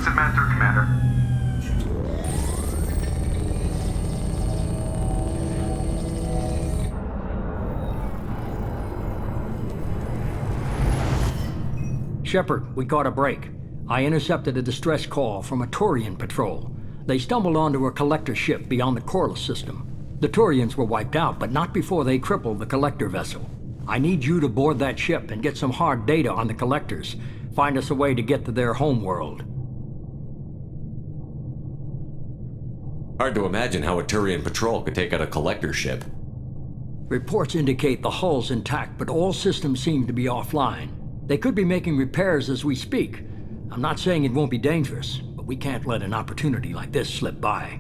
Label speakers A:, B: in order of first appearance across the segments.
A: Innocent man through, Commander.
B: Shepard, we caught a break. I intercepted a distress call from a Turian patrol. They stumbled onto a collector ship beyond the Corliss system. The Turians were wiped out, but not before they crippled the collector vessel. I need you to board that ship and get some hard data on the collectors. Find us a way to get to their homeworld.
C: Hard to imagine how a Turian patrol could take out a collector ship.
B: Reports indicate the hull's intact, but all systems seem to be offline. They could be making repairs as we speak. I'm not saying it won't be dangerous, but we can't let an opportunity like this slip by.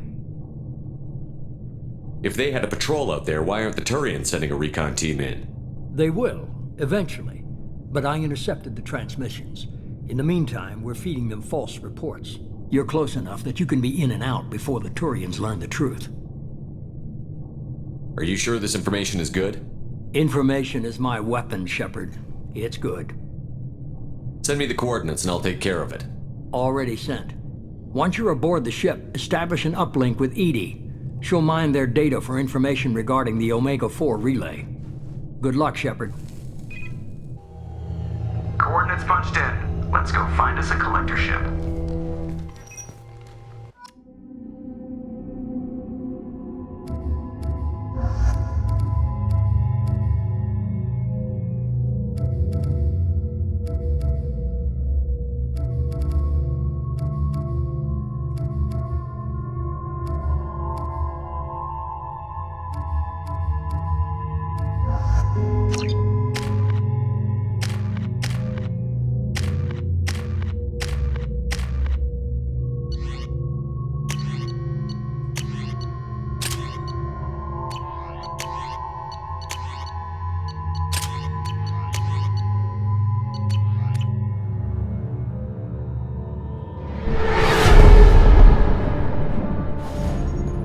C: If they had a patrol out there, why aren't the Turians sending a recon team in?
B: They will, eventually. But I intercepted the transmissions. In the meantime, we're feeding them false reports. You're close enough that you can be in and out before the Turians learn the truth.
C: Are you sure this information is good?
B: Information is my weapon, Shepard. It's good.
C: Send me the coordinates and I'll take care of it.
B: Already sent. Once you're aboard the ship, establish an uplink with Edie. She'll mine their data for information regarding the Omega-4 relay. Good luck, Shepard.
A: Coordinates punched in. Let's go find us a collector ship.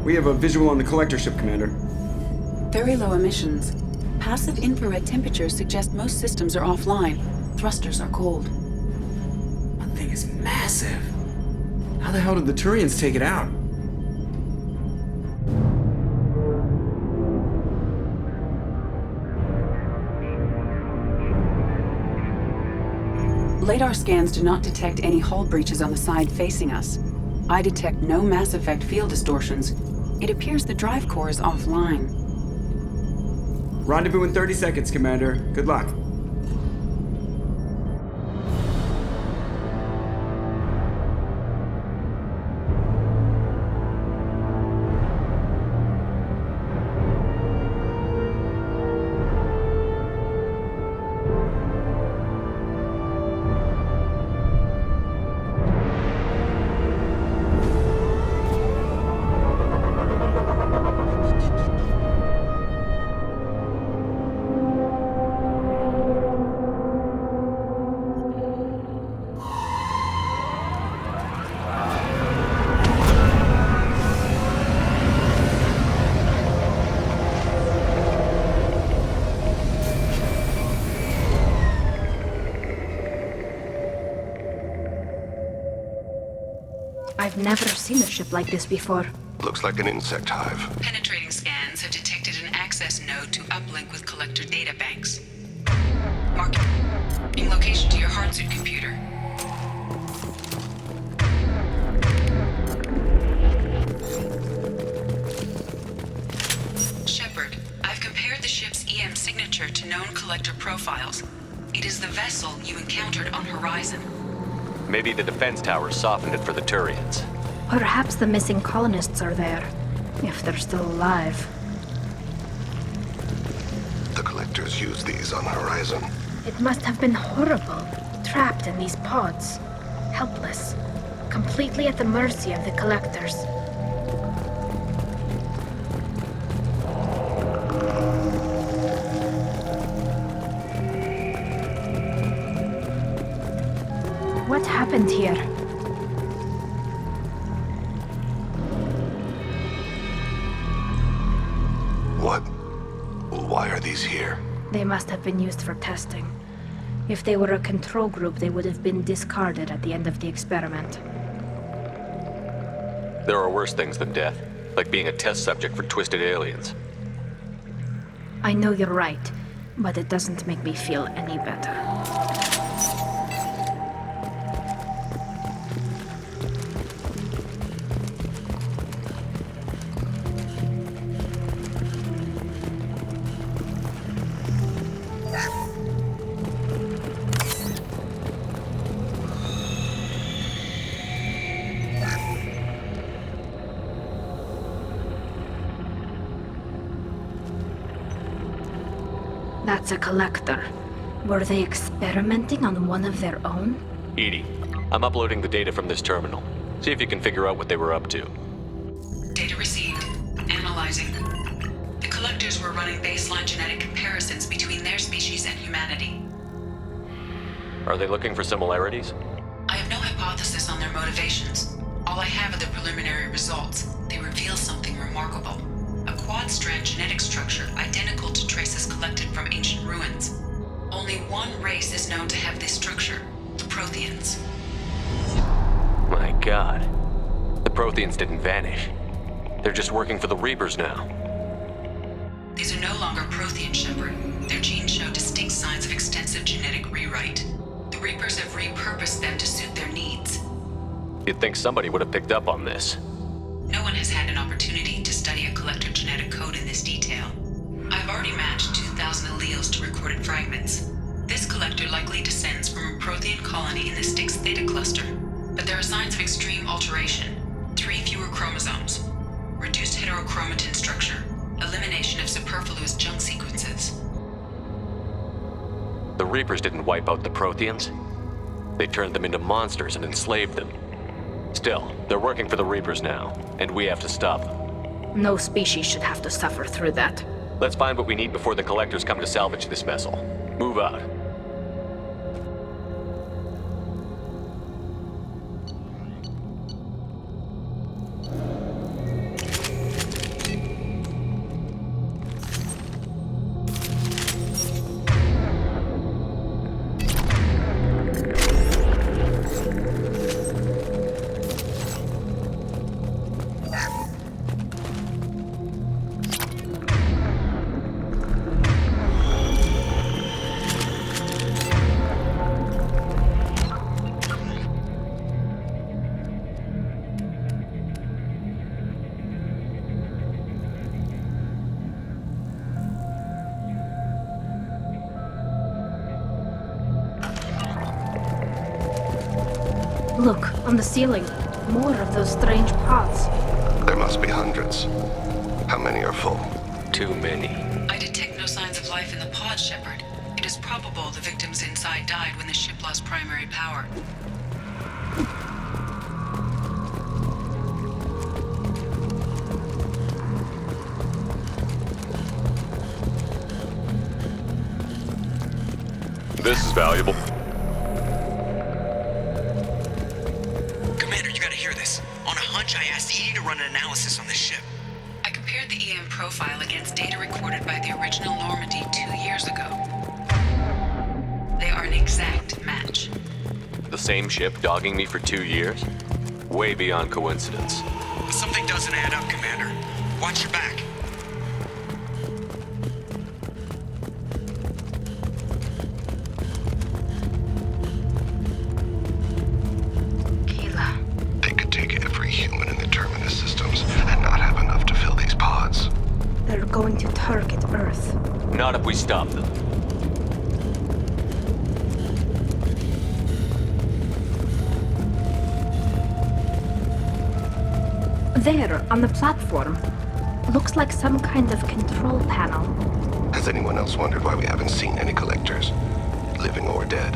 D: We have a visual on the collector ship, Commander.
E: Very low emissions. Passive infrared temperatures suggest most systems are offline. Thrusters are cold.
D: That thing is massive. How the hell did the Turians take it out?
E: Radar scans do not detect any hull breaches on the side facing us. I detect no mass effect field distortions. It appears the drive core is offline.
D: Rendezvous in 30 seconds, Commander. Good luck.
F: I've never seen a ship like this before.
G: Looks like an insect hive.
E: Penetrating scans have detected an access node to uplink with collector data banks. Marking location to your hardsuit computer. Shepard, I've compared the ship's EM signature to known collector profiles. It is the vessel you encountered on Horizon.
H: Maybe the defense towers softened it for the Turians.
F: Perhaps the missing colonists are there, if they're still alive.
G: The collectors use these on Horizon.
F: It must have been horrible, trapped in these pods, helpless, completely at the mercy of the collectors. What happened here?
G: What? Why are these here?
F: They must have been used for testing. If they were a control group, they would have been discarded at the end of the experiment.
H: There are worse things than death, like being a test subject for twisted aliens.
F: I know you're right, but it doesn't make me feel any better. That's a collector. Were they experimenting on one of their own?
H: Edie, I'm uploading the data from this terminal. See if you can figure out what they were up to.
E: Data received. Analyzing. The collectors were running baseline genetic comparisons between their species and humanity.
H: Are they looking for similarities?
E: I have no hypothesis on their motivations. All I have are the preliminary results. They reveal something remarkable. A quad-strand genetic structure identical to traces collected from ancient ruins. Only one race is known to have this structure, the Protheans.
H: My god. The Protheans didn't vanish. They're just working for the Reapers now.
E: These are no longer Prothean, Shepard. Their genes show distinct signs of extensive genetic rewrite. The Reapers have repurposed them to suit their needs.
H: You'd think somebody would have picked up on this.
E: No one has had an opportunity to study a collector genetic code in this detail. I've already matched 2,000 alleles to recorded fragments. This collector likely descends from a Prothean colony in the Styx Theta cluster, but there are signs of extreme alteration. 3 fewer chromosomes, reduced heterochromatin structure, elimination of superfluous junk sequences.
H: The Reapers didn't wipe out the Protheans. They turned them into monsters and enslaved them. Still, they're working for the Reapers now, and we have to stop them.
F: No species should have to suffer through that.
H: Let's find what we need before the collectors come to salvage this vessel. Move out.
F: Look, on the ceiling. More of those strange pods.
G: There must be hundreds. How many are full?
H: Too many.
E: I detect no signs of life in the pod, Shepard. It is probable the victims inside died when the ship lost primary power.
H: This is valuable.
I: Commander, you gotta hear this. On a hunch, I asked Edie to run an analysis on this ship.
E: I compared the EM profile against data recorded by the original Normandy 2 years ago. They are an exact match.
H: The same ship dogging me for 2 years? Way beyond coincidence.
I: Something doesn't add up, Commander. Watch your back.
G: They could take every human in the Terminus systems and not have enough to fill these pods.
F: They're going to target Earth.
H: Not if we stop them.
F: There, on the platform. Looks like some kind of control panel.
G: Has anyone else wondered why we haven't seen any collectors? Living or dead?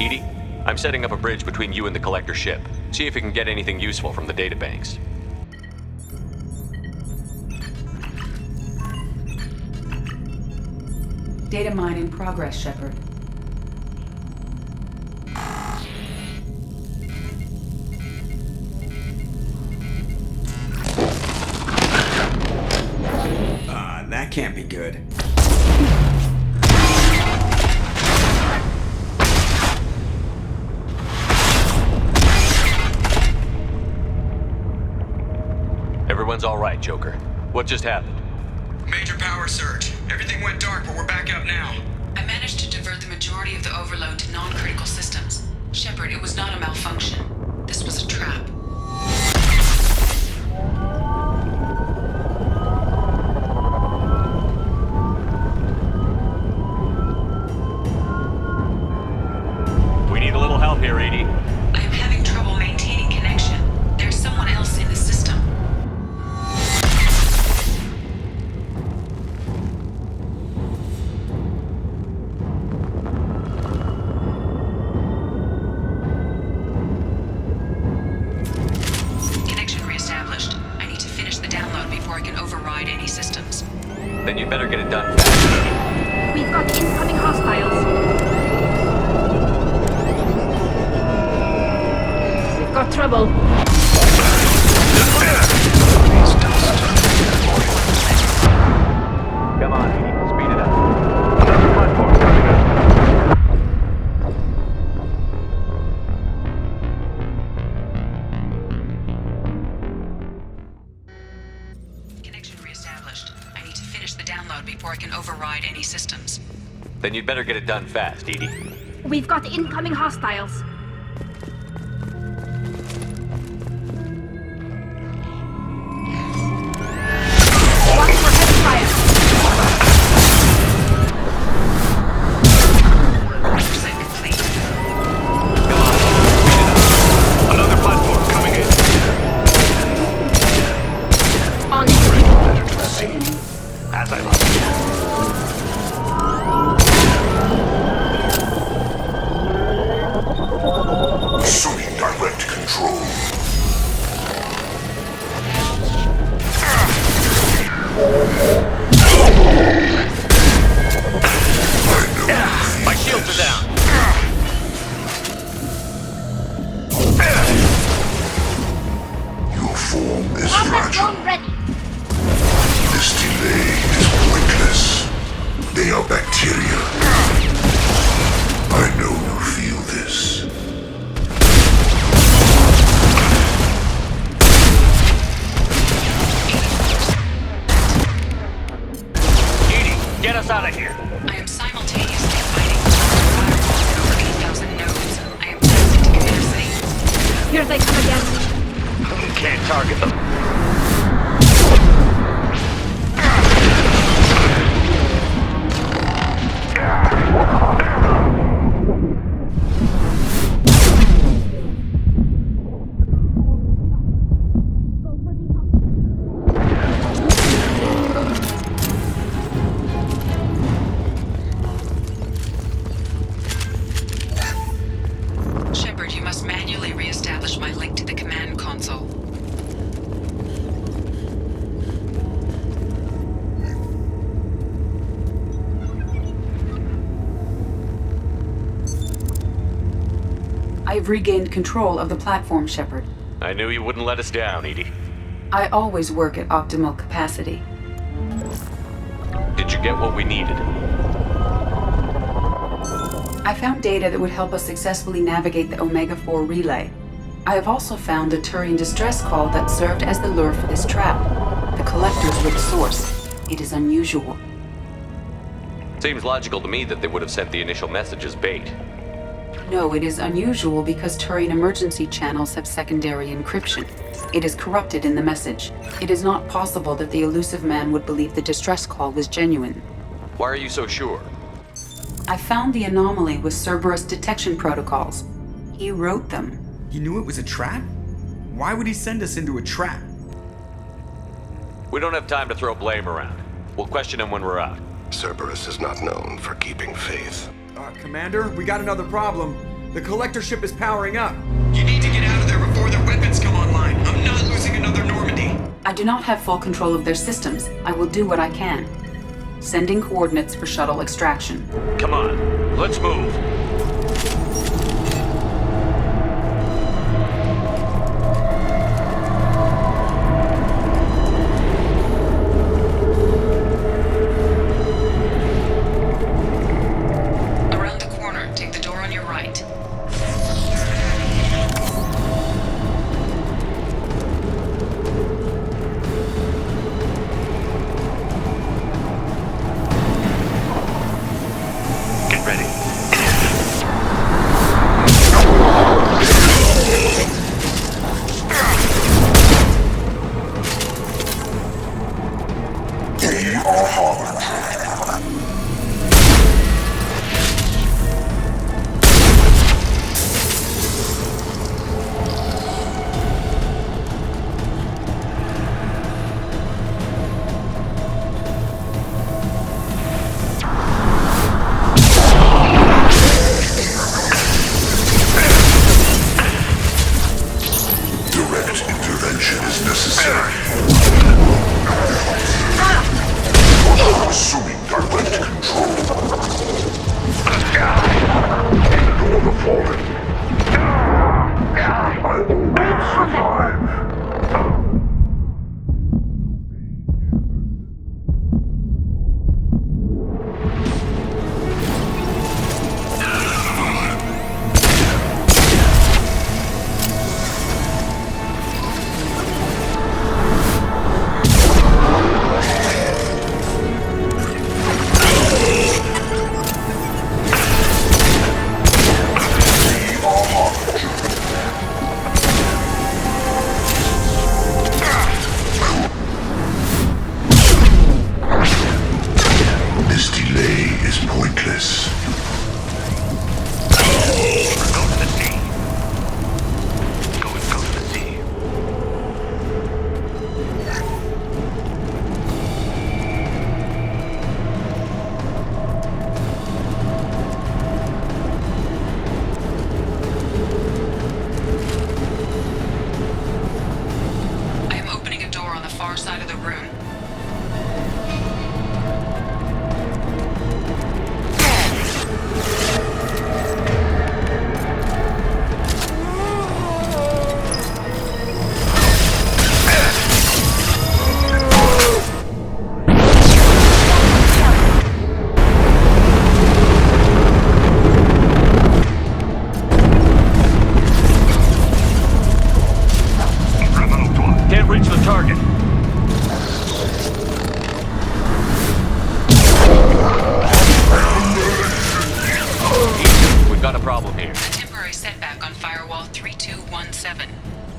H: Edie, I'm setting up a bridge between you and the collector ship. See if you can get anything useful from the databanks.
E: Data mine in progress, Shepard.
D: That can't be good.
H: all right, Joker. What just happened?
D: Major power surge. Everything went dark, but we're back up now.
E: I managed to divert the majority of the overload to non-critical systems. Shepard, it was not a malfunction. This was a trap.
H: We need a little help here, Edie.
E: I am having trouble maintaining connection. There's someone else in the system. Connection reestablished. I need to finish the download before I can override any systems.
H: Then you better get it done fast.
F: We've got incoming hostiles. We've got trouble.
H: Come on, Edie. Speed it up. Another platform coming up.
E: Connection reestablished. I need to finish the download before I can override any systems.
H: Then you'd better get it done fast, Edie.
F: We've got incoming hostiles. Watch for heavy fire.
E: 100% complete.
G: Another platform coming in.
F: On
G: Better to see. As I must. Assuming direct control.
H: My shields are down.
G: Your form is
F: Rocket
G: fragile.
F: drone ready.
G: This delay is pointless. They are bacteria. I know you feel this.
H: Edie, get us out of here.
E: I am simultaneously fighting firewalls and over 8,000 nodes. I am tapped into capacity.
F: Here they come again.
H: Can't target them.
E: Shepard, you must manually reestablish my link to the command console.
J: I've regained control of the platform, Shepard.
H: I knew you wouldn't let us down, Edie.
J: I always work at optimal capacity.
H: Did you get what we needed?
J: I found data that would help us successfully navigate the Omega-4 relay. I have also found a Turian distress call that served as the lure for this trap. The collectors were the source. It is unusual.
H: Seems logical to me that they would have sent the initial message as bait.
J: No, it is unusual because Turian emergency channels have secondary encryption. It is corrupted in the message. It is not possible that the elusive man would believe the distress call was genuine.
H: Why are you so sure?
J: I found the anomaly with Cerberus detection protocols. He wrote them.
D: He knew it was a trap? Why would he send us into a trap?
H: We don't have time to throw blame around. We'll question him when we're out.
G: Cerberus is not known for keeping faith.
D: Commander, we got another problem. The collector ship is powering up.
I: You need to get out of there before their weapons come online. I'm not losing another Normandy.
J: I do not have full control of their systems. I will do what I can. Sending coordinates for shuttle extraction.
H: Come on, let's move.
E: Around the corner, take the door on your right.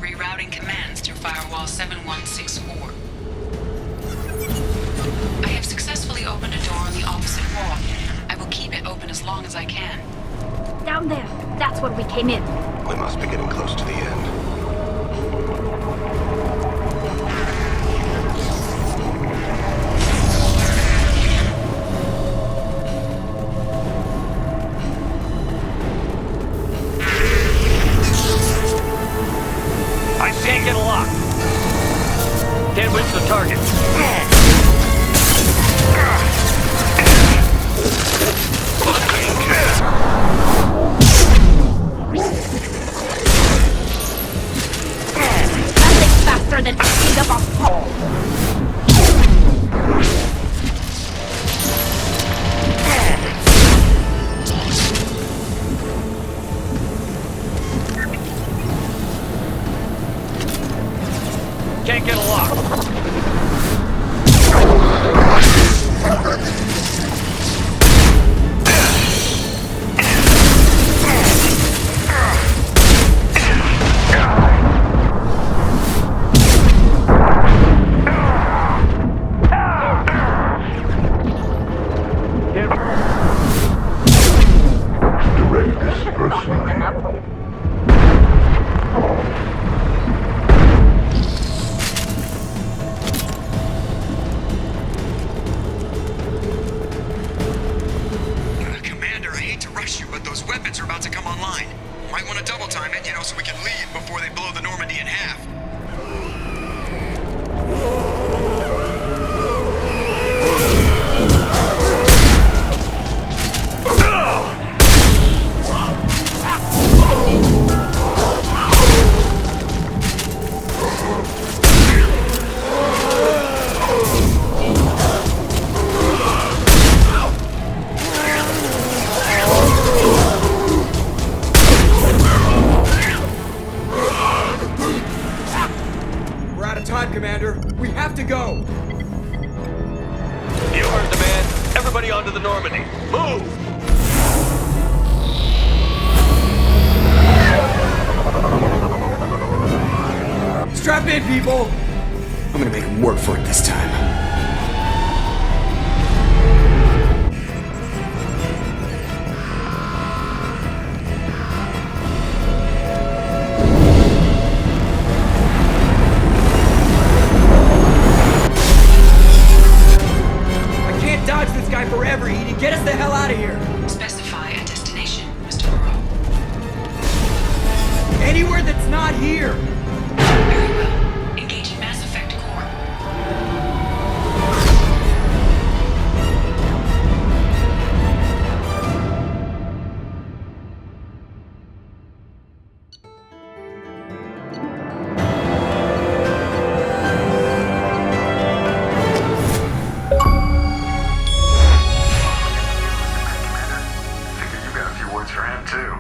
E: Rerouting commands through firewall 7164. I have successfully opened a door on the opposite wall. I will keep it open as long as I can.
F: Down there. That's where we came in.
G: We must be getting close to the end.
B: I can't get a lock. Can't reach the target.
F: Nothing's faster than picking up a phone.
B: Can't get a lock.
G: Direct this personally.
I: Commander, I hate to rush you, but those weapons are about to come online. Might want to double time it, so we can leave before they blow the Normandy in half.
D: in, people! I'm gonna make them work for it this time. I can't dodge this guy forever, Edie. Get us the hell out of here!
E: Specify a destination, Mr. Moreau.
D: Anywhere that's not here!
E: Very well. Engaging Mass Effect Core.
A: Figure you got a few words for him, too.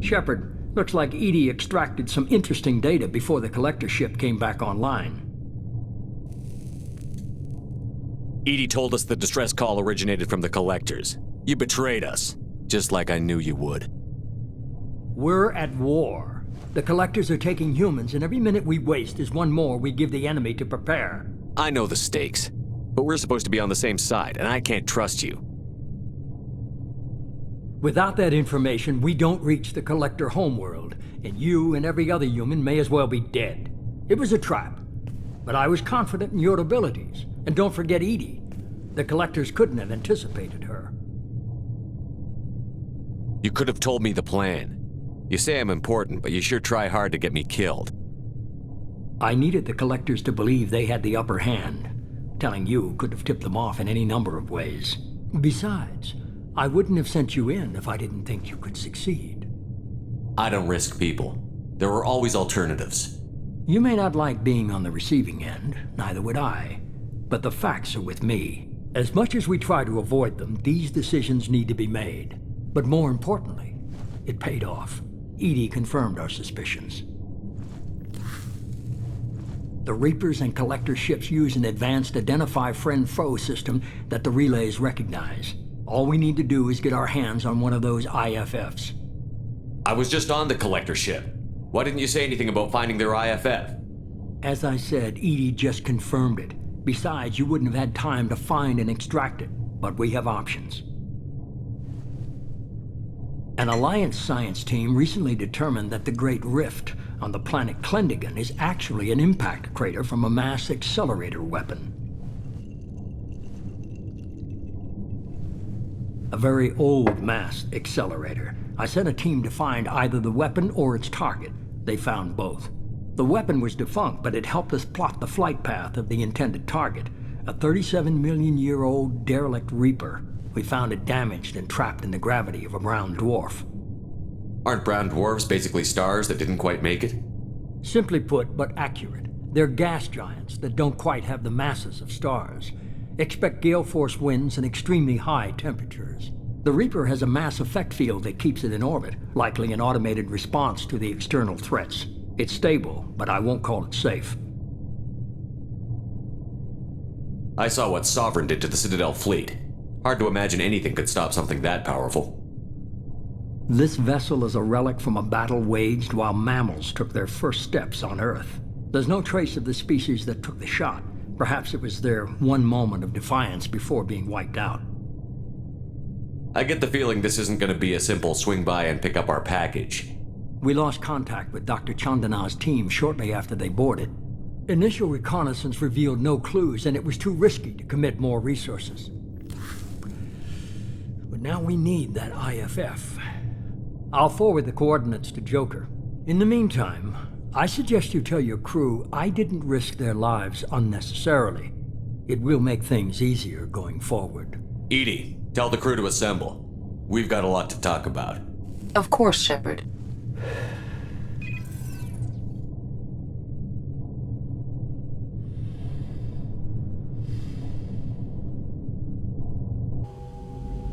B: Shepard, looks like Edie extracted some interesting data before the collector ship came back online.
H: Edie told us the distress call originated from the collectors. You betrayed us, just like I knew you would.
B: We're at war. The collectors are taking humans, and every minute we waste is one more we give the enemy to prepare.
H: I know the stakes, but we're supposed to be on the same side, and I can't trust you.
B: Without that information, we don't reach the collector homeworld, and you and every other human may as well be dead. It was a trap, but I was confident in your abilities. And don't forget Edie. The collectors couldn't have anticipated her.
H: You could have told me the plan. You say I'm important, but you sure try hard to get me killed.
B: I needed the collectors to believe they had the upper hand. Telling you could have tipped them off in any number of ways. Besides, I wouldn't have sent you in if I didn't think you could succeed.
C: I don't risk people. There are always alternatives.
B: You may not like being on the receiving end, neither would I. But the facts are with me. As much as we try to avoid them, these decisions need to be made. But more importantly, it paid off. Edie confirmed our suspicions. The Reapers and Collector ships use an advanced identify friend-foe system that the relays recognize. All we need to do is get our hands on one of those IFFs.
C: I was just on the collector ship. Why didn't you say anything about finding their IFF?
B: As I said, Edie just confirmed it. Besides, you wouldn't have had time to find and extract it. But we have options. An Alliance science team recently determined that the Great Rift on the planet Klendigan is actually an impact crater from a mass accelerator weapon. A very old mass accelerator. I sent a team to find either the weapon or its target. They found both. The weapon was defunct, but it helped us plot the flight path of the intended target, a 37-million-year-old derelict Reaper. We found it damaged and trapped in the gravity of a brown dwarf.
C: Aren't brown dwarfs basically stars that didn't quite make it?
B: Simply put, but accurate. They're gas giants that don't quite have the masses of stars. Expect gale force winds and extremely high temperatures. The Reaper has a mass effect field that keeps it in orbit, likely an automated response to the external threats. It's stable, but I won't call it safe.
C: I saw what Sovereign did to the Citadel fleet. Hard to imagine anything could stop something that powerful.
B: This vessel is a relic from a battle waged while mammals took their first steps on Earth. There's no trace of the species that took the shot. Perhaps it was their one moment of defiance before being wiped out.
C: I get the feeling this isn't going to be a simple swing by and pick up our package.
B: We lost contact with Dr. Chandana's team shortly after they boarded. Initial reconnaissance revealed no clues, and it was too risky to commit more resources. But now we need that IFF. I'll forward the coordinates to Joker. In the meantime, I suggest you tell your crew I didn't risk their lives unnecessarily. It will make things easier going forward.
C: Edie, tell the crew to assemble. We've got a lot to talk about.
J: Of course, Shepard.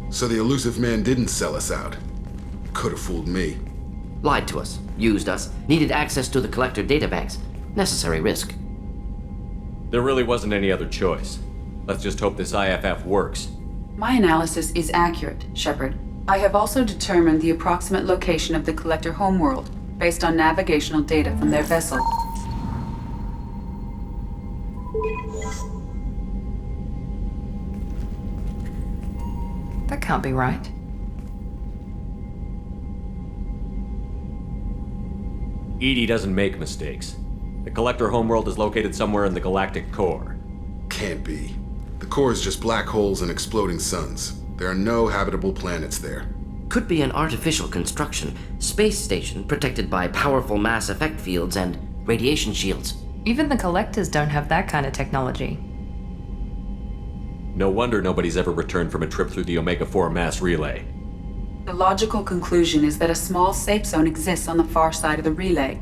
K: So the elusive man didn't sell us out. Could have fooled me.
L: Lied to us, used us, needed access to the collector databanks. Necessary risk.
H: There really wasn't any other choice. Let's just hope this IFF works.
J: My analysis is accurate, Shepard. I have also determined the approximate location of the Collector homeworld based on navigational data from their vessel. That can't be right.
H: EDI doesn't make mistakes. The Collector homeworld is located somewhere in the galactic core.
K: Can't be. The core is just black holes and exploding suns. There are no habitable planets there.
L: Could be an artificial construction, space station protected by powerful mass effect fields and radiation shields.
M: Even the Collectors don't have that kind of technology.
H: No wonder nobody's ever returned from a trip through the Omega-4 mass relay.
J: The logical conclusion is that a small safe zone exists on the far side of the relay,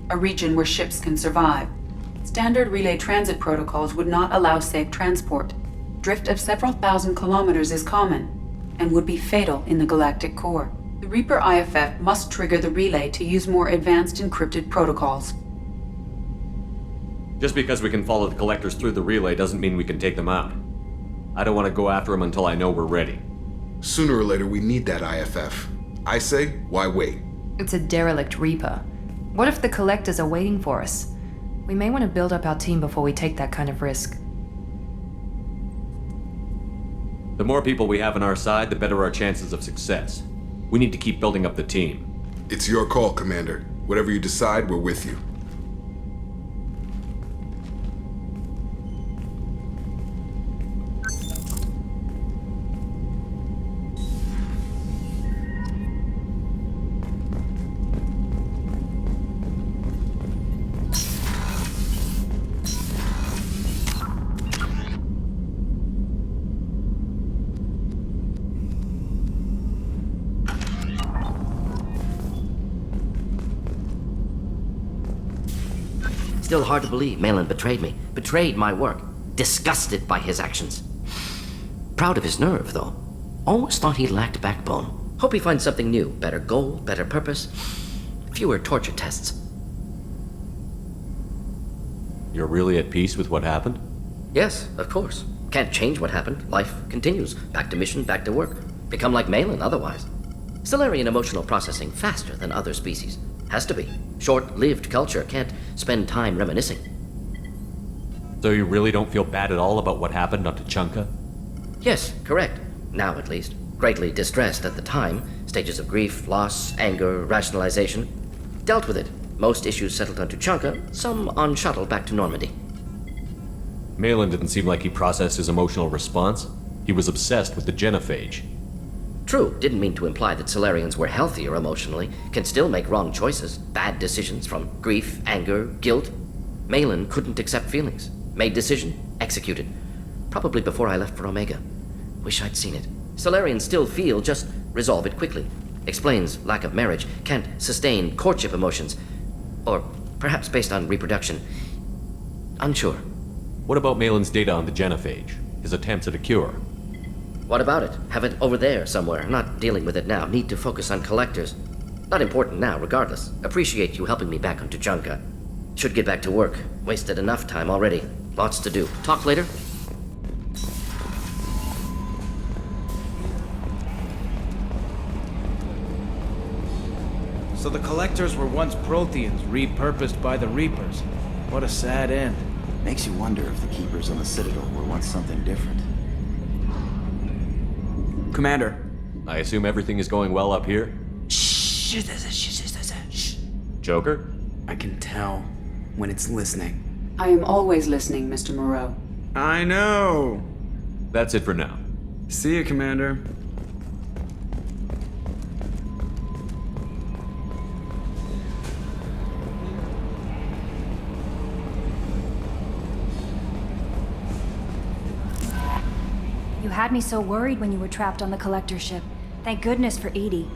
J: a region where ships can survive. Standard relay transit protocols would not allow safe transport. Drift of several thousand kilometers is common, and would be fatal in the galactic core. The Reaper IFF must trigger the relay to use more advanced encrypted protocols.
H: Just because we can follow the Collectors through the relay doesn't mean we can take them out. I don't want to go after them until I know we're ready.
K: Sooner or later, we need that IFF. I say, why wait?
M: It's a derelict Reaper. What if the Collectors are waiting for us? We may want to build up our team before we take that kind of risk.
H: The more people we have on our side, the better our chances of success. We need to keep building up the team.
K: It's your call, Commander. Whatever you decide, we're with you.
L: Still hard to believe Malin betrayed me, betrayed my work, disgusted by his actions. Proud of his nerve, though. Always thought he lacked backbone. Hope he finds something new, better goal, better purpose, fewer torture tests.
H: You're really at peace with what happened?
L: Yes, of course. Can't change what happened. Life continues. Back to mission, back to work. Become like Malin otherwise. Stellarian emotional processing faster than other species. Has to be. Short-lived culture can't spend time reminiscing.
H: So you really don't feel bad at all about what happened on Tuchanka?
L: Yes, correct. Now at least. Greatly distressed at the time. Stages of grief, loss, anger, rationalization. Dealt with it. Most issues settled on Tuchanka, some on shuttle back to Normandy.
H: Malin didn't seem like he processed his emotional response. He was obsessed with the genophage.
L: True, didn't mean to imply that Solarians were healthier emotionally, can still make wrong choices, bad decisions from grief, anger, guilt. Malin couldn't accept feelings. Made decision, executed. Probably before I left for Omega. Wish I'd seen it. Solarians still feel, just resolve it quickly. Explains lack of marriage, can't sustain courtship emotions. Or perhaps based on reproduction. Unsure.
H: What about Malin's data on the genophage? His attempts at a cure?
L: What about it? Have it over there somewhere. Not dealing with it now. Need to focus on Collectors. Not important now, regardless. Appreciate you helping me back on Tuchanka. Should get back to work. Wasted enough time already. Lots to do. Talk later?
N: So the Collectors were once Protheans, repurposed by the Reapers. What a sad end.
O: Makes you wonder if the Keepers on the Citadel were once something different.
D: Commander.
H: I assume everything is going well up here?
D: Shh.
H: Joker?
D: I can tell when it's listening.
J: I am always listening, Mr. Moreau.
D: I know.
H: That's it for now.
D: See you, Commander.
P: You had me so worried when you were trapped on the Collector ship. Thank goodness for EDI.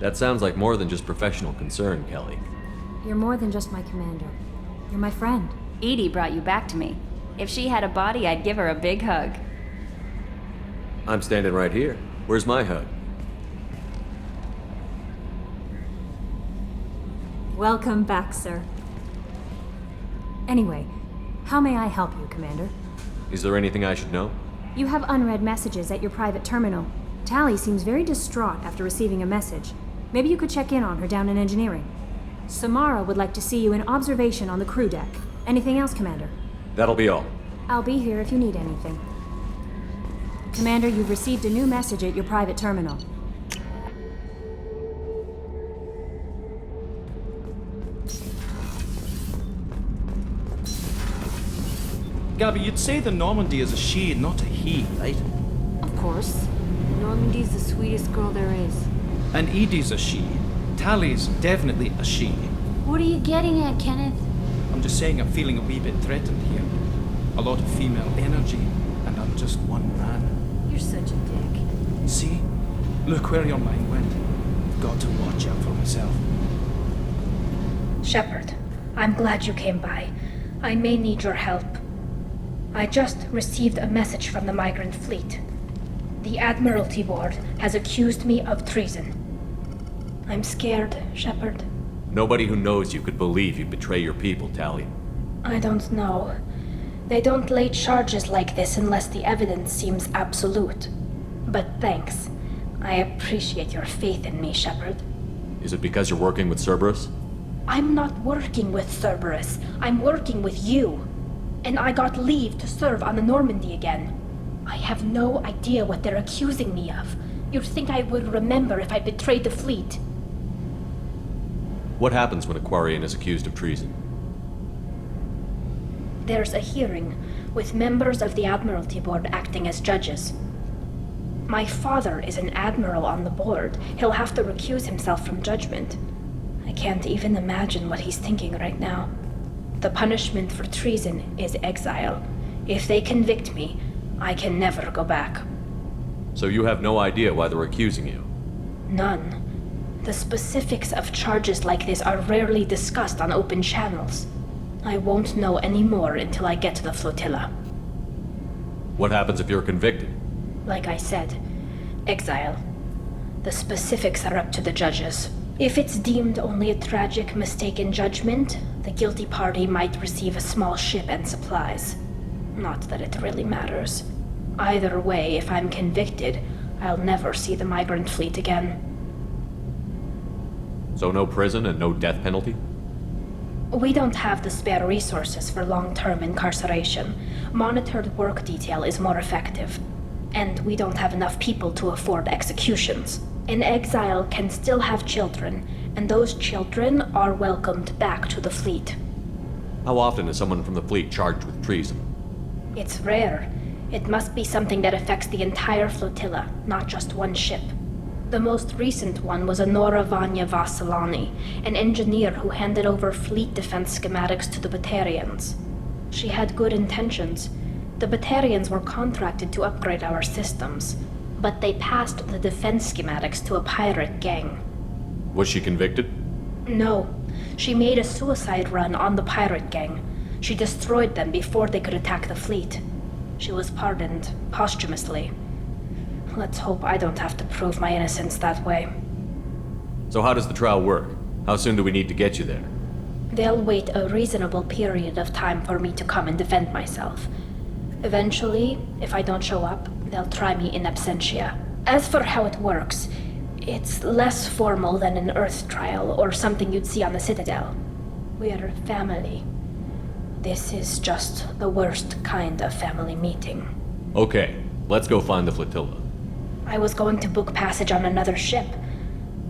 H: That sounds like more than just professional concern, Kelly.
P: You're more than just my commander. You're my friend.
Q: EDI brought you back to me. If she had a body, I'd give her a big hug.
H: I'm standing right here. Where's my hug?
P: Welcome back, sir. Anyway, how may I help you, Commander?
H: Is there anything I should know?
P: You have unread messages at your private terminal. Tally seems very distraught after receiving a message. Maybe you could check in on her down in engineering. Samara would like to see you in observation on the crew deck. Anything else, Commander?
H: That'll be all.
P: I'll be here if you need anything. Commander, you've received a new message at your private terminal.
N: Gabby, you'd say the Normandy is a she and not a he, right?
R: Of course. Normandy's the sweetest girl there is.
N: And Edie's a she. Tally's definitely a she.
R: What are you getting at, Kenneth?
N: I'm just saying I'm feeling a wee bit threatened here. A lot of female energy, and I'm just one man.
R: You're such a dick.
N: See? Look where your mind went. I've got to watch out for myself.
F: Shepard, I'm glad you came by. I may need your help. I just received a message from the migrant fleet. The Admiralty Board has accused me of treason. I'm scared, Shepard.
H: Nobody who knows you could believe you'd betray your people, Tally.
F: I don't know. They don't lay charges like this unless the evidence seems absolute. But thanks. I appreciate your faith in me, Shepard.
H: Is it because you're working with Cerberus?
F: I'm not working with Cerberus. I'm working with you. And I got leave to serve on the Normandy again. I have no idea what they're accusing me of. You'd think I would remember if I betrayed the fleet.
H: What happens when a Quarian is accused of treason?
F: There's a hearing, with members of the Admiralty Board acting as judges. My father is an admiral on the board. He'll have to recuse himself from judgment. I can't even imagine what he's thinking right now. The punishment for treason is exile. If they convict me, I can never go back.
H: So you have no idea why they're accusing you?
F: None. The specifics of charges like this are rarely discussed on open channels. I won't know any more until I get to the flotilla.
H: What happens if you're convicted?
F: Like I said, exile. The specifics are up to the judges. If it's deemed only a tragic mistake in judgment, the guilty party might receive a small ship and supplies. Not that it really matters. Either way, if I'm convicted, I'll never see the migrant fleet again.
H: So no prison and no death penalty?
F: We don't have the spare resources for long-term incarceration. Monitored work detail is more effective. And we don't have enough people to afford executions. An exile can still have children, and those children are welcomed back to the fleet.
H: How often is someone from the fleet charged with treason?
F: It's rare. It must be something that affects the entire flotilla, not just one ship. The most recent one was Honora Vanya Vassilani, an engineer who handed over fleet defense schematics to the Batarians. She had good intentions. The Batarians were contracted to upgrade our systems, but they passed the defense schematics to a pirate gang.
H: Was she convicted?
F: No. She made a suicide run on the pirate gang. She destroyed them before they could attack the fleet. She was pardoned posthumously. Let's hope I don't have to prove my innocence that way.
H: So how does the trial work? How soon do we need to get you there?
F: They'll wait a reasonable period of time for me to come and defend myself. Eventually, if I don't show up, they'll try me in absentia. As for how it works, it's less formal than an Earth trial or something you'd see on the Citadel. We're family. This is just the worst kind of family meeting.
H: Okay, let's go find the flotilla.
F: I was going to book passage on another ship.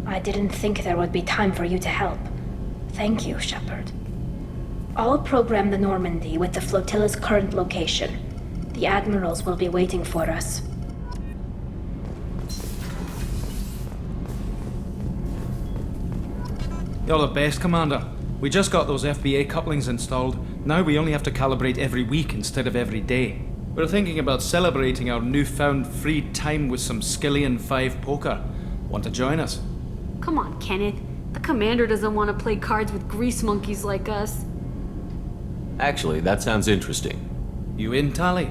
F: I didn't think there would be time for you to help. Thank you, Shepard. I'll program the Normandy with the flotilla's current location. The admirals will be waiting for us.
N: You're the best, Commander. We just got those FBA couplings installed. Now we only have to calibrate every week instead of every day. We're thinking about celebrating our newfound free time with some Skillian 5 poker. Want to join us?
R: Come on, Kenneth. The commander doesn't want to play cards with grease monkeys like us.
H: Actually, that sounds interesting.
N: You in, Tally?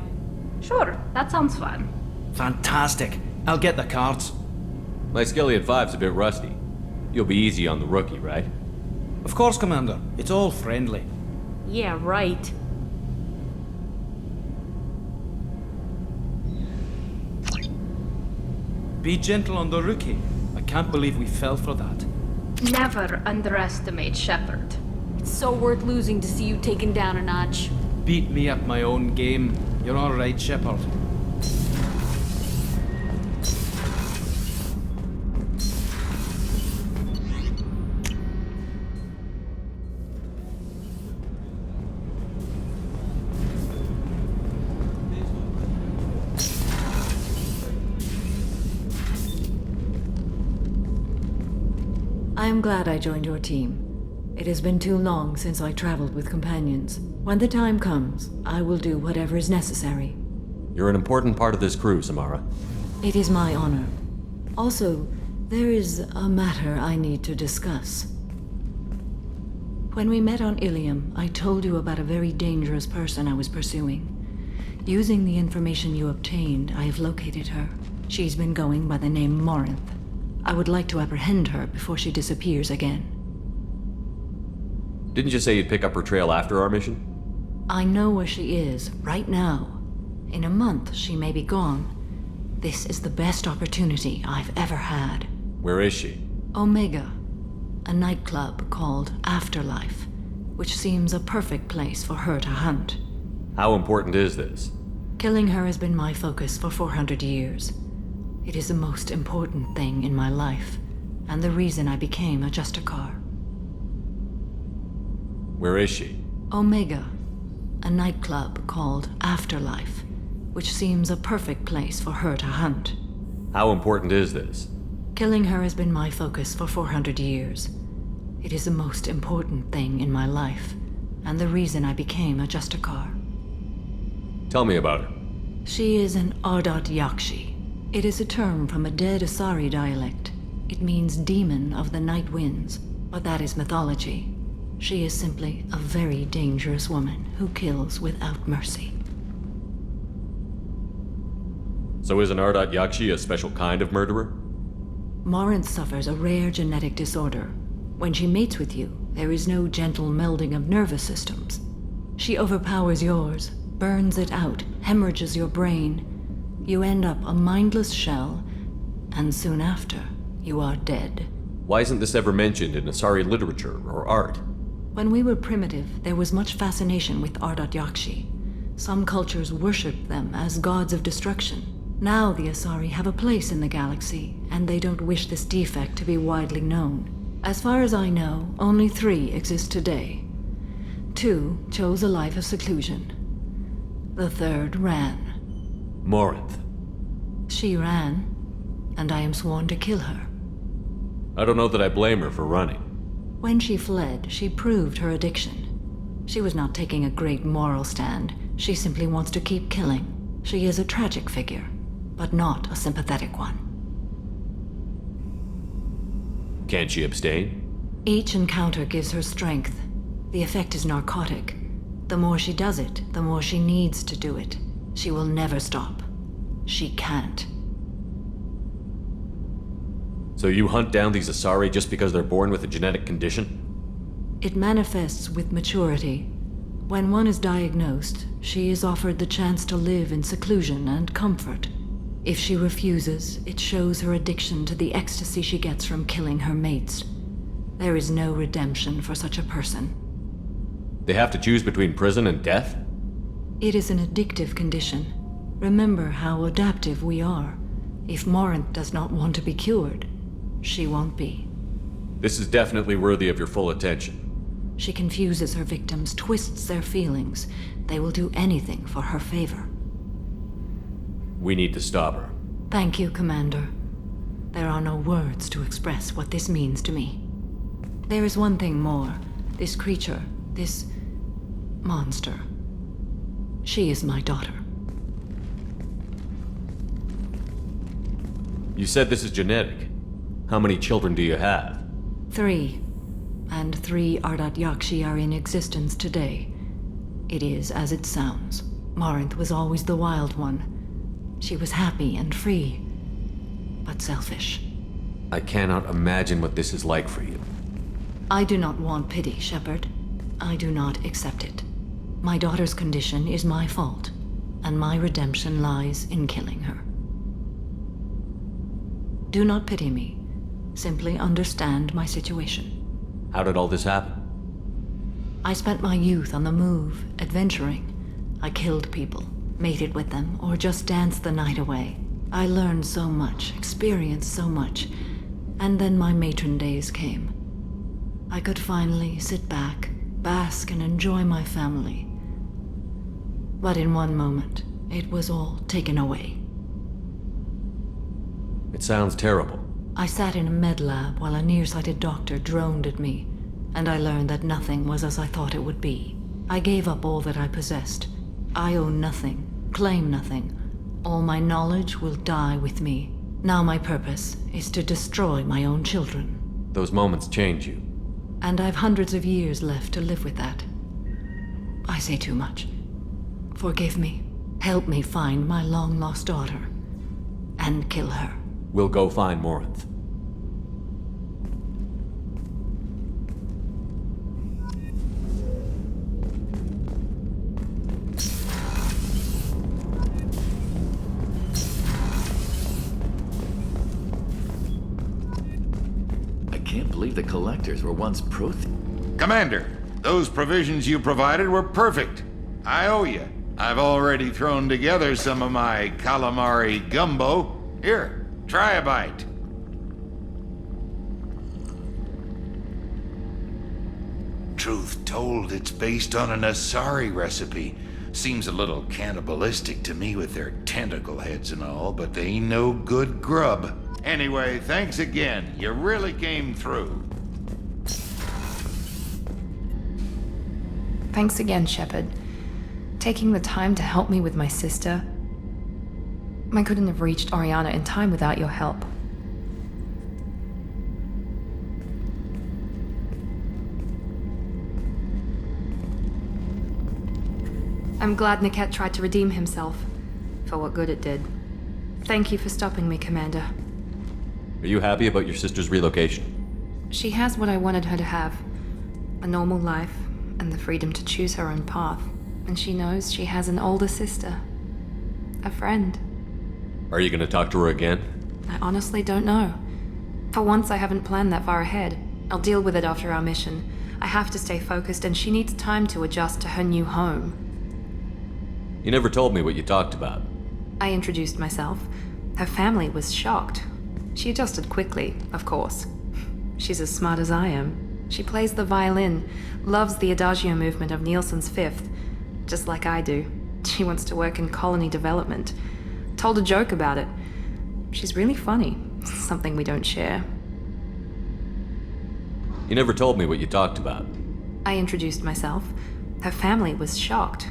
F: Sure, that sounds fun.
N: Fantastic. I'll get the cards.
H: My Skillian 5's a bit rusty. You'll be easy on the rookie, right?
N: Of course, Commander. It's all friendly.
R: Yeah, right.
N: Be gentle on the rookie. I can't believe we fell for that.
F: Never underestimate Shepard.
R: It's so worth losing to see you taken down a notch.
N: Beat me at my own game. You're all right, Shepard.
S: I am glad I joined your team. It has been too long since I traveled with companions. When the time comes, I will do whatever is necessary.
C: You're an important part of this crew, Samara.
S: It is my honor. Also, there is a matter I need to discuss. When we met on Ilium, I told you about a very dangerous person I was pursuing. Using the information you obtained, I have located her. She's been going by the name Morinth. I would like to apprehend her before she disappears again.
C: Didn't you say you'd pick up her trail after our mission?
S: I know where she is, right now. In a month, she may be gone. This is the best opportunity I've ever had.
C: Where is she?
S: Omega, a nightclub called Afterlife, which seems a perfect place for her to hunt.
C: How important is this?
S: Killing her has been my focus for 400 years. It is the most important thing in my life, and the reason I became a Justicar.
C: Where is she?
S: Omega, a nightclub called Afterlife, which seems a perfect place for her to hunt.
C: How important is this?
S: Killing her has been my focus for 400 years. It is the most important thing in my life, and the reason I became a Justicar.
C: Tell me about her.
S: She is an Ardat Yakshi. It is a term from a dead Asari dialect. It means demon of the night winds, but that is mythology. She is simply a very dangerous woman who kills without mercy.
C: So is an Ardat Yakshi a special kind of murderer?
S: Morinth suffers a rare genetic disorder. When she mates with you, there is no gentle melding of nervous systems. She overpowers yours, burns it out, hemorrhages your brain. You end up a mindless shell, and soon after, you are dead.
C: Why isn't this ever mentioned in Asari literature or art?
S: When we were primitive, there was much fascination with Ardat Yakshi. Some cultures worshipped them as gods of destruction. Now the Asari have a place in the galaxy, and they don't wish this defect to be widely known. As far as I know, only 3 exist today. 2 chose a life of seclusion. The 3rd ran.
C: Morinth.
S: She ran, and I am sworn to kill her.
C: I don't know that I blame her for running.
S: When she fled, she proved her addiction. She was not taking a great moral stand. She simply wants to keep killing. She is a tragic figure, but not a sympathetic one.
C: Can't she abstain?
S: Each encounter gives her strength. The effect is narcotic. The more she does it, the more she needs to do it. She will never stop. She can't.
C: So you hunt down these Asari just because they're born with a genetic condition?
S: It manifests with maturity. When one is diagnosed, she is offered the chance to live in seclusion and comfort. If she refuses, it shows her addiction to the ecstasy she gets from killing her mates. There is no redemption for such a person.
C: They have to choose between prison and death?
S: It is an addictive condition. Remember how adaptive we are. If Morinth does not want to be cured, she won't be.
C: This is definitely worthy of your full attention.
S: She confuses her victims, twists their feelings. They will do anything for her favor.
C: We need to stop her.
S: Thank you, Commander. There are no words to express what this means to me. There is one thing more. This creature, this monster. She is my daughter.
C: You said this is genetic. How many children do you have?
S: 3. And 3 Ardat Yakshi are in existence today. It is as it sounds. Morinth was always the wild one. She was happy and free, but selfish.
C: I cannot imagine what this is like for you.
S: I do not want pity, Shepard. I do not accept it. My daughter's condition is my fault, and my redemption lies in killing her. Do not pity me. Simply understand my situation.
H: How did all this happen?
S: I spent my youth on the move, adventuring. I killed people, mated with them, or just danced the night away. I learned so much, experienced so much, and then my matron days came. I could finally sit back, bask, and enjoy my family. But in one moment, it was all taken away.
H: It sounds terrible.
S: I sat in a med lab while a nearsighted doctor droned at me, and I learned that nothing was as I thought it would be. I gave up all that I possessed. I own nothing, claim nothing. All my knowledge will die with me. Now my purpose is to destroy my own children.
H: Those moments change you.
S: And I've hundreds of years left to live with that. I say too much. Forgive me. Help me find my long-lost daughter. And kill her.
H: We'll go find Morinth.
O: I can't believe the collectors were once
T: Commander, those provisions you provided were perfect. I owe you. I've already thrown together some of my calamari gumbo. Here, try a bite. Truth told, it's based on an Asari recipe. Seems a little cannibalistic to me with their tentacle heads and all, but they ain't no good grub. Anyway, thanks again. You really came through.
M: Thanks again, Shepard. Taking the time to help me with my sister. I couldn't have reached Oriana in time without your help. I'm glad Niket tried to redeem himself, for what good it did. Thank you for stopping me, Commander.
H: Are you happy about your sister's relocation?
M: She has what I wanted her to have. A normal life, and the freedom to choose her own path. And she knows she has an older sister. A friend.
H: Are you gonna talk to her again?
M: I honestly don't know. For once, I haven't planned that far ahead. I'll deal with it after our mission. I have to stay focused, and she needs time to adjust to her new home.
H: You never told me what you talked about.
M: I introduced myself. Her family was shocked. She adjusted quickly, of course. She's as smart as I am. She plays the violin, loves the adagio movement of Nielsen's Fifth, just like I do. She wants to work in colony development. Told a joke about it. She's really funny. Something we don't share.
H: You never told me what you talked about.
M: I introduced myself. Her family was shocked.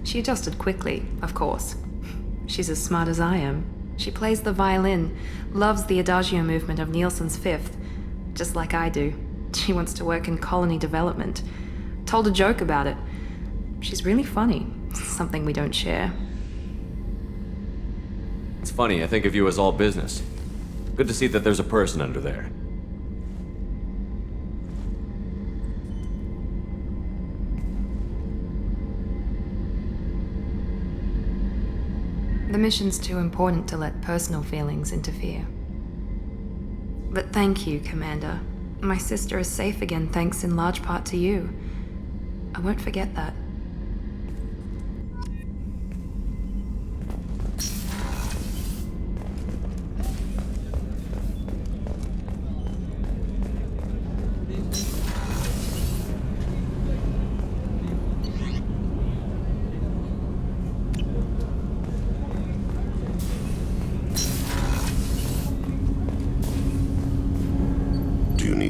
M: She adjusted quickly, of course. She's as smart as I am. She plays the violin, loves the adagio movement of Nielsen's Fifth, just like I do. She wants to work in colony development. Told a joke about it. She's really funny. Something we don't share.
H: It's funny, I think of you as all business. Good to see that there's a person under there.
M: The mission's too important to let personal feelings interfere. But thank you, Commander. My sister is safe again thanks in large part to you. I won't forget that.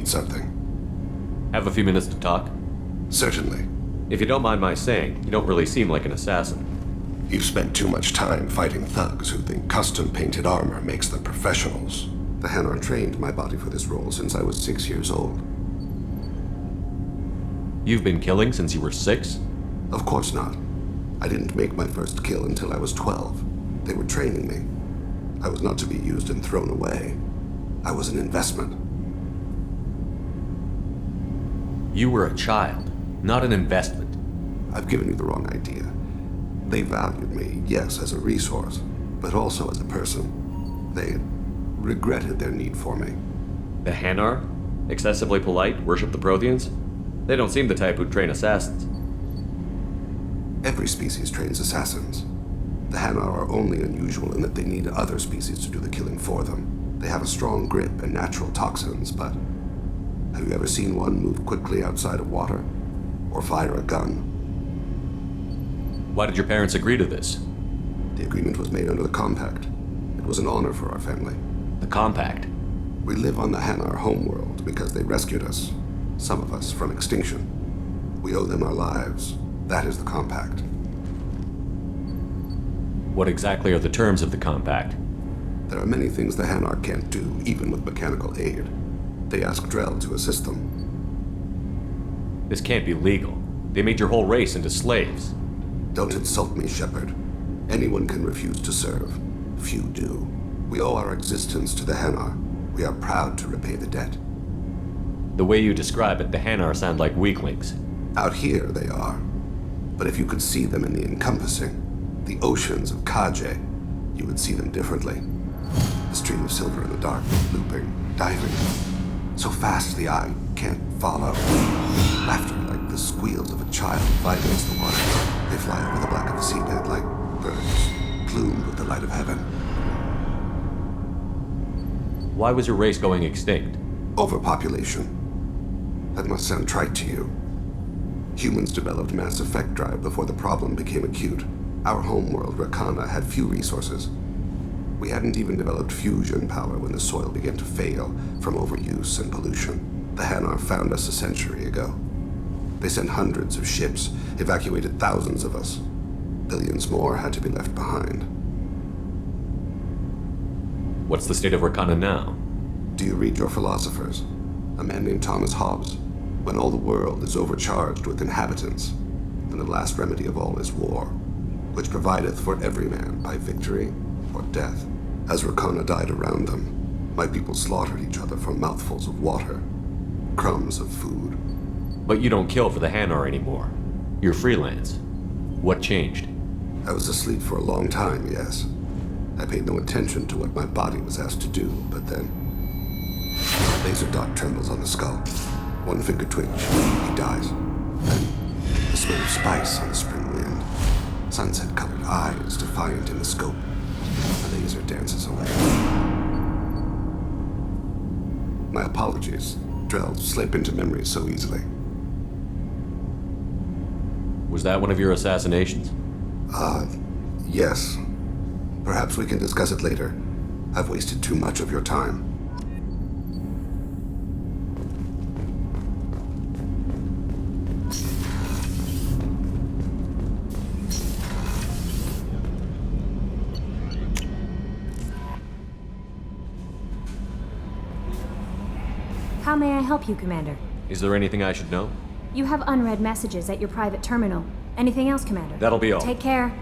G: Something.
H: Have a few minutes to talk?
G: Certainly.
H: If you don't mind my saying, you don't really seem like an assassin.
G: You've spent too much time fighting thugs who think custom-painted armor makes them professionals. The Hanar trained my body for this role since I was 6 years old.
H: You've been killing since you were 6?
G: Of course not. I didn't make my first kill until I was 12. They were training me. I was not to be used and thrown away. I was an investment.
H: You were a child, not an investment.
G: I've given you the wrong idea. They valued me, yes, as a resource, but also as a person. They regretted their need for me.
C: The Hanar? Excessively polite, worship the Protheans? They don't seem the type who'd train assassins.
G: Every species trains assassins. The Hanar are only unusual in that they need other species to do the killing for them. They have a strong grip and natural toxins, but have you ever seen one move quickly outside of water? Or fire a gun?
C: Why did your parents agree to this?
G: The agreement was made under the Compact. It was an honor for our family.
C: The Compact?
G: We live on the Hanar homeworld because they rescued us, some of us, from extinction. We owe them our lives. That is the Compact.
C: What exactly are the terms of the Compact?
G: There are many things the Hanar can't do, even with mechanical aid. They ask Drell to assist them.
C: This can't be legal. They made your whole race into slaves.
G: Don't insult me, Shepard. Anyone can refuse to serve. Few do. We owe our existence to the Hanar. We are proud to repay the debt.
C: The way you describe it, the Hanar sound like weaklings.
G: Out here, they are. But if you could see them in the encompassing, the oceans of Kaje, you would see them differently. A stream of silver in the dark, looping, diving. So fast the eye can't follow. Laughter like the squeals of a child vibrates the water. They fly over the black of the seabed like birds, plumed with the light of heaven.
C: Why was your race going extinct?
G: Overpopulation. That must sound trite to you. Humans developed mass effect drive before the problem became acute. Our homeworld, Rakana, had few resources. We hadn't even developed fusion power when the soil began to fail from overuse and pollution. The Hanar found us a century ago. They sent hundreds of ships, evacuated thousands of us. Billions more had to be left behind.
C: What's the state of Rakana now?
G: Do you read your philosophers? A man named Thomas Hobbes. When all the world is overcharged with inhabitants, then the last remedy of all is war, which provideth for every man by victory or death. As Rakana died around them, my people slaughtered each other for mouthfuls of water, crumbs of food.
C: But you don't kill for the Hanar anymore. You're freelance. What changed?
G: I was asleep for a long time, yes. I paid no attention to what my body was asked to do, but then a laser dot trembles on the skull. One finger twitch, he dies. Then the smell of spice on the spring wind. Sunset-colored eyes defiant in the scope. The laser dances away. My apologies. Drell slip into memory so easily.
C: Was that one of your assassinations?
G: Yes. Perhaps we can discuss it later. I've wasted too much of your time.
P: How may I help you, Commander?
C: Is there anything I should know?
P: You have unread messages at your private terminal. Anything else, Commander?
C: That'll be all.
P: Take care.